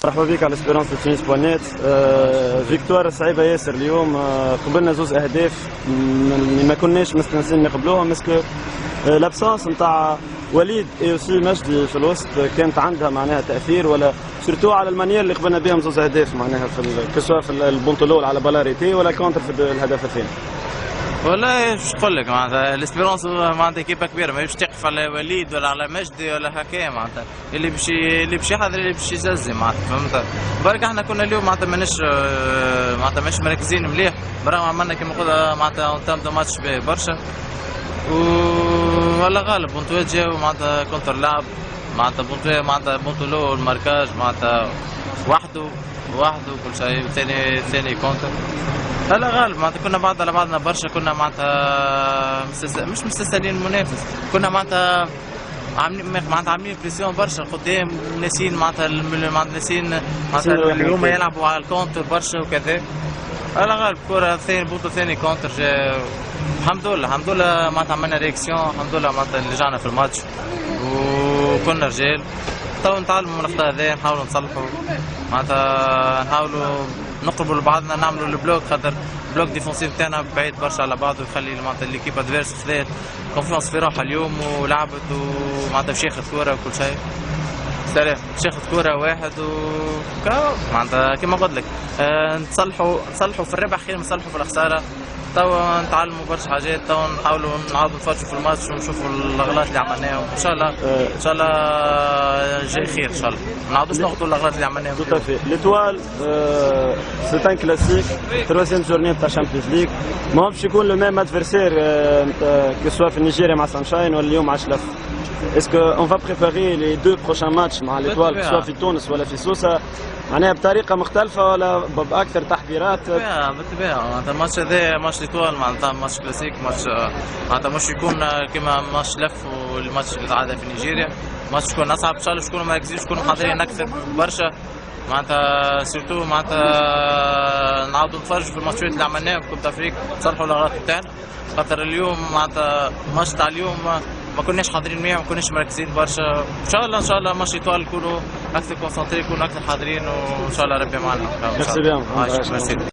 مرحبا بك على اسبيرونس تونس بوانيت. فيكتوار صعيبه ياسر اليوم. قبلنا زوز اهداف ما كناش مستانسين نقبلوهم. اسكو لابسونس نتاع وليد اوسي مجدي في الوسط كانت عندها معناها تاثير، ولا سورتو على المانيير اللي قبلنا بهم زوز اهداف معناها كسوا في البونطولول على بالاريتي ولا كونتر في الهدف الثاني؟ والله باش نقول لك معناتها الاسبيرونس معناتها كيبه كبيره، ما باش تقف على وليد ولا على مجدي ولا هكايا، معناتها اللي باش يحضر اللي باش يززي معناتها، فهمت؟ برك احنا كنا اليوم معناتها ماناش مركزين مليح، برغم عملنا كيما نقولوا معناتها اون تام دو ماتش باهي برشا، ولا غالب بونتوات جاو معناتها كونتر لعب، معناتها بونتوات معناتها بونتولو الماركاج معناتها وحده كل شيء، ثاني كونتر. لا غالب معناتها كنا بعض على بعضنا برشا، كنا معناتها مش مستسهلين المنافس، كنا معناتها عاملين بريسيون برشا قدام، ناسين معناتها ناسين معناتها اليوم يلعبوا على الكونتر برشا وكذا. لا غالب كرة ثاني كونتر جا، الحمد لله معناتها عملنا رياكسيون، الحمد لله معناتها اللي رجعنا في الماتش وكنا رجال. تو نتعلموا من الاخطاء هذيا، نحاولوا نصلحوا معناتها، نحاولوا نقربوا لبعضنا، نعملوا البلوك، خاطر البلوك ديفونسيف تاعنا بعيد برشا على بعضه، يخلي معناتها ليكيب ادفيرس خذات كونفيونس في روحها اليوم ولعبت ومعناتها باش ياخذ كوره وكل شيء. سلام باش ياخذ كوره واحد معناتها كيما قلت لك، نصلحوا في الربح خير من نصلحوا في الخساره. توا نتعلموا برشا حاجات، توا نحاولوا نعاودوا نتفرجوا في الماتش ونشوفوا الاغلاط اللي عملناهم، ان شاء الله جاي خير، ان شاء الله ما نعاودوش ناخذوا الاغلاط اللي عملناهم. Tout à fait. L'étoile, c'est un classique, troisième journée de la Champions League. ماهوش يكون لو ميم ادفيرسير que soit في نيجيريا مع سانشاين ولا اليوم مع شلف. Est-ce qu'on va préparer les deux prochains matchs مع l'étoile que soit في تونس ولا في سوسة معناها بطريقة مختلفة ولا بأكثر تحضيرات؟ بالطبيعة معناتها الماتش هذا ماتش ليتوال، معناتها ماتش كلاسيك، ماتش معناتها مش يكون كيما ماتش لف والماتش اللي تعادل في نيجيريا، ماتش يكون أصعب، إن شاء الله يكونوا مركزين، يكونوا حاضرين أكثر برشا، معناتها سيرتو معناتها نعاودوا نتفرجوا في الماتشات اللي عملناهم في كوب أفريقيا، نصلحوا الأغلاط تاعنا، خاطر اليوم معناتها الماتش تاع اليوم ما كناش حاضرين معاه، ما كناش مركزين برشا. ان شاء الله ماتش ايطوال يكونوا اكثر كونسنتري، يكونوا اكثر حاضرين، وان شاء الله ربي معنا. ميرسي بيان.